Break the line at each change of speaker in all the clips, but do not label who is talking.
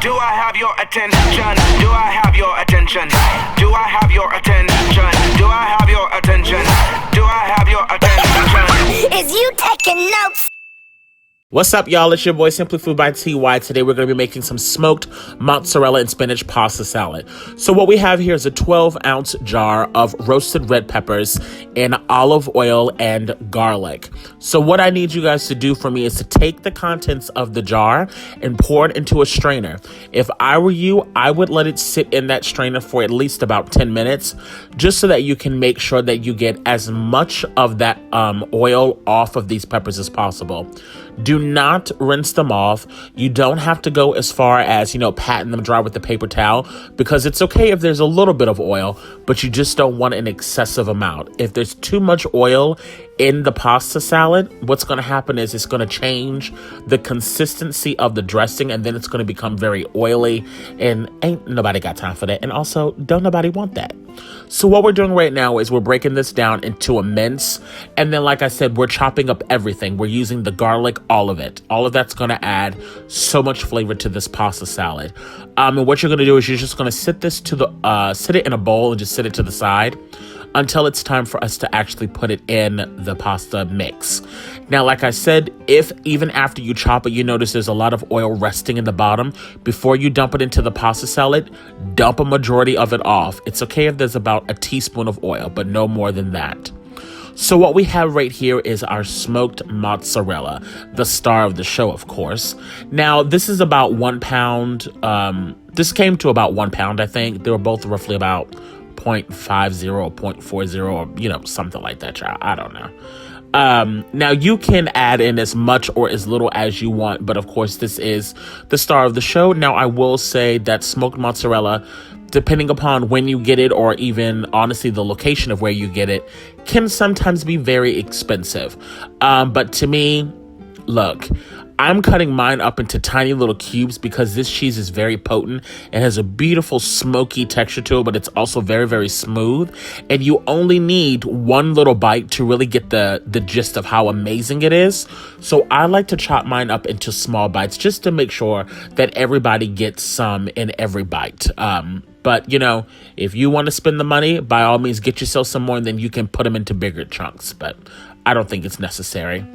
Do I have your attention? Do I have your attention? Do I have your attention? Do I have your attention? Do I have your attention?
Is you taking notes?
What's up, y'all? It's your boy SimplyFoodByTy. Today we're going to be making some smoked mozzarella and spinach pasta salad. So what we have here is a 12-ounce jar of roasted red peppers in olive oil and garlic. So what I need you guys to do for me is to take the contents of the jar and pour it into a strainer. If I were you, I would let it sit in that strainer for at least about 10 minutes, just so that you can make sure that you get as much of that oil off of these peppers as possible. Do not rinse them off. You don't have to go as far as, patting them dry with the paper towel, because it's okay if there's a little bit of oil, but you just don't want an excessive amount. If there's too much oil in the pasta salad, what's going to happen is it's going to change the consistency of the dressing, and then it's going to become very oily, and ain't nobody got time for that. And also, don't nobody want that. So what we're doing right now is we're breaking this down into a mince, and then, like I said, we're chopping up everything. We're using the garlic, all of it. All of that's going to add so much flavor to this pasta salad. And what you're going to do is you're just going to sit it in a bowl and just sit it to the side until it's time for us to actually put it in the pasta mix. Now, like I said, if even after you chop it, you notice there's a lot of oil resting in the bottom, before you dump it into the pasta salad, dump a majority of it off. It's okay if there's about a teaspoon of oil, but no more than that. So what we have right here is our smoked mozzarella, the star of the show, of course. Now, this is about 1 pound. This came to about 1 pound, I think. They were both roughly about 0.50 or 0.40 or, something like that, child. I don't know. Now, you can add in as much or as little as you want, but of course, this is the star of the show. Now, I will say that smoked mozzarella, depending upon when you get it, or even honestly the location of where you get it, can sometimes be very expensive. But to me, look, I'm cutting mine up into tiny little cubes because this cheese is very potent. It has a beautiful smoky texture to it, but it's also very, very smooth. And you only need one little bite to really get the gist of how amazing it is. So I like to chop mine up into small bites just to make sure that everybody gets some in every bite. But, if you want to spend the money, by all means, get yourself some more, and then you can put them into bigger chunks. But I don't think it's necessary.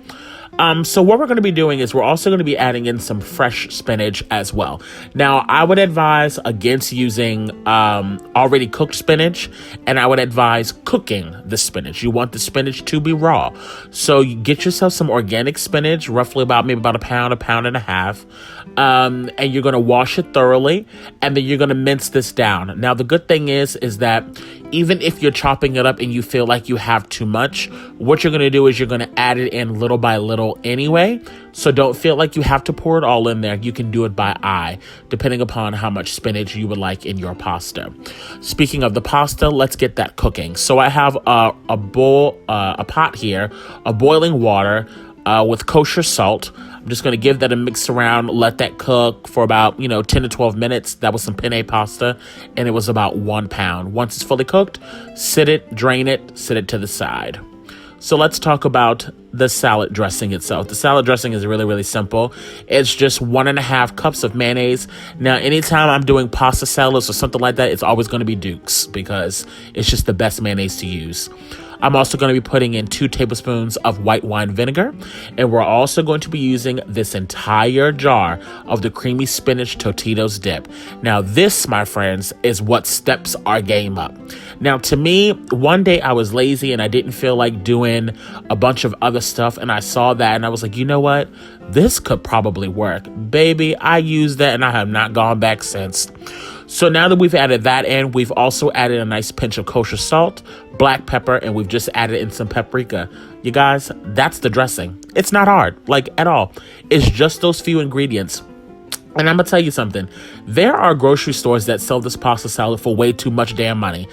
So what we're going to be doing is we're also going to be adding in some fresh spinach as well. Now, I would advise against using already cooked spinach, and I would advise cooking the spinach. You want the spinach to be raw. So you get yourself some organic spinach, roughly maybe about a pound and a half. And you're going to wash it thoroughly, and then you're going to mince this down. Now, the good thing is that even if you're chopping it up and you feel like you have too much, what you're going to do is you're going to add it in little by little anyway. So don't feel like you have to pour it all in there. You can do it by eye, depending upon how much spinach you would like in your pasta. Speaking of the pasta, let's get that cooking. So I have a pot here of boiling water with kosher salt. I'm just going to give that a mix around, let that cook for about, 10 to 12 minutes. That was some penne pasta, and it was about 1 pound. Once it's fully cooked, sit it, drain it, sit it to the side. So let's talk about the salad dressing itself. The salad dressing is really, really simple. It's just 1.5 cups of mayonnaise. Now, anytime I'm doing pasta salads or something like that, it's always going to be Duke's because it's just the best mayonnaise to use. I'm also going to be putting in 2 tablespoons of white wine vinegar, and we're also going to be using this entire jar of the creamy spinach Totitos dip. Now, this, my friends, is what steps our game up. Now, to me, one day I was lazy and I didn't feel like doing a bunch of other stuff, and I saw that and I was like, you know what? This could probably work. Baby, I used that and I have not gone back since. So now that we've added that in, we've also added a nice pinch of kosher salt, black pepper, and we've just added in some paprika. You guys, that's the dressing. It's not hard, at all. It's just those few ingredients. And I'm going to tell you something. There are grocery stores that sell this pasta salad for way too much damn money.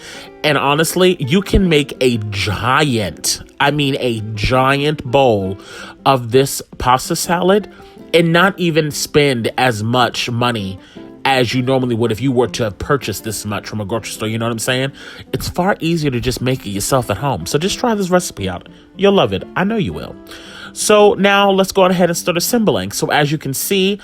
And honestly, you can make a giant bowl of this pasta salad and not even spend as much money as you normally would if you were to purchase this much from a grocery store. You know what I'm saying? It's far easier to just make it yourself at home. So just try this recipe out. You'll love it. I know you will. So now let's go ahead and start assembling. So as you can see,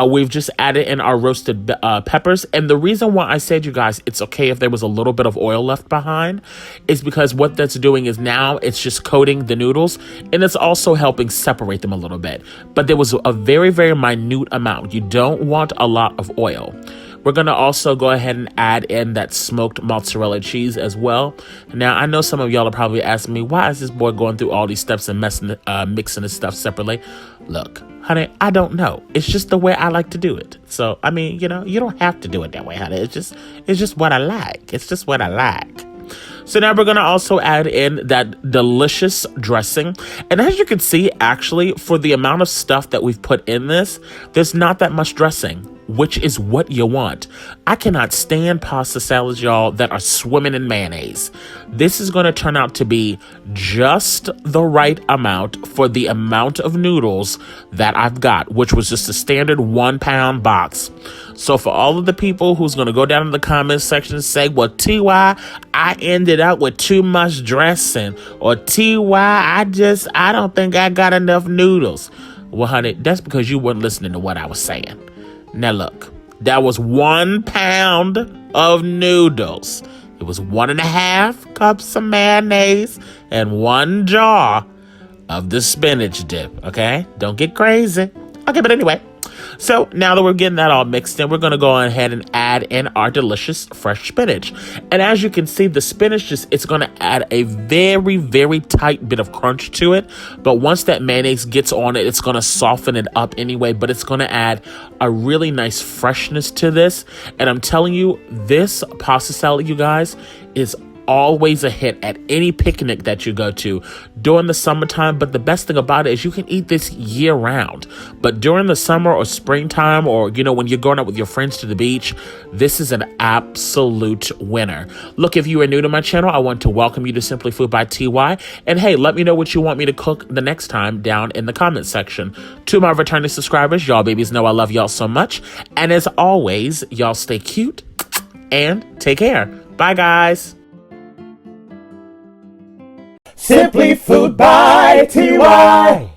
we've just added in our roasted peppers. And the reason why I said, you guys, it's okay if there was a little bit of oil left behind is because what that's doing is now it's just coating the noodles, and it's also helping separate them a little bit. But there was a very, very minute amount. You don't want a lot of oil. We're going to also go ahead and add in that smoked mozzarella cheese as well. Now, I know some of y'all are probably asking me, why is this boy going through all these steps and mixing this stuff separately? Look, honey, I don't know. It's just the way I like to do it. So, I mean, you know, you don't have to do it that way, honey. It's just what I like. It's just what I like. So now we're going to also add in that delicious dressing. And as you can see, actually, for the amount of stuff that we've put in this, there's not that much dressing, which is what you want. I cannot stand pasta salads, y'all, that are swimming in mayonnaise. This is going to turn out to be just the right amount for the amount of noodles that I've got, which was just a standard 1 pound box. So for all of the people who's going to go down in the comments section and say, well, TY, I ended up with too much dressing, or TY, I don't think I got enough noodles. Well, honey, that's because you weren't listening to what I was saying. Now look, that was 1 pound of noodles. It was 1.5 cups of mayonnaise and 1 jar of the spinach dip, okay? Don't get crazy. Okay, but anyway. So now that we're getting that all mixed in, we're going to go ahead and add in our delicious fresh spinach. And as you can see, the spinach it's going to add a very, very tight bit of crunch to it. But once that mayonnaise gets on it, it's going to soften it up anyway. But it's going to add a really nice freshness to this. And I'm telling you, this pasta salad, you guys, is always a hit at any picnic that you go to during the summertime. But the best thing about it is you can eat this year round. But during the summer or springtime, or, you know, when you're going out with your friends to the beach, this is an absolute winner. Look, if you are new to my channel, I want to welcome you to Simply Food by TY. And hey, let me know what you want me to cook the next time down in the comments section. To my returning subscribers, y'all babies know I love y'all so much. And as always, y'all stay cute and take care. Bye, guys.
Simply Food by TY.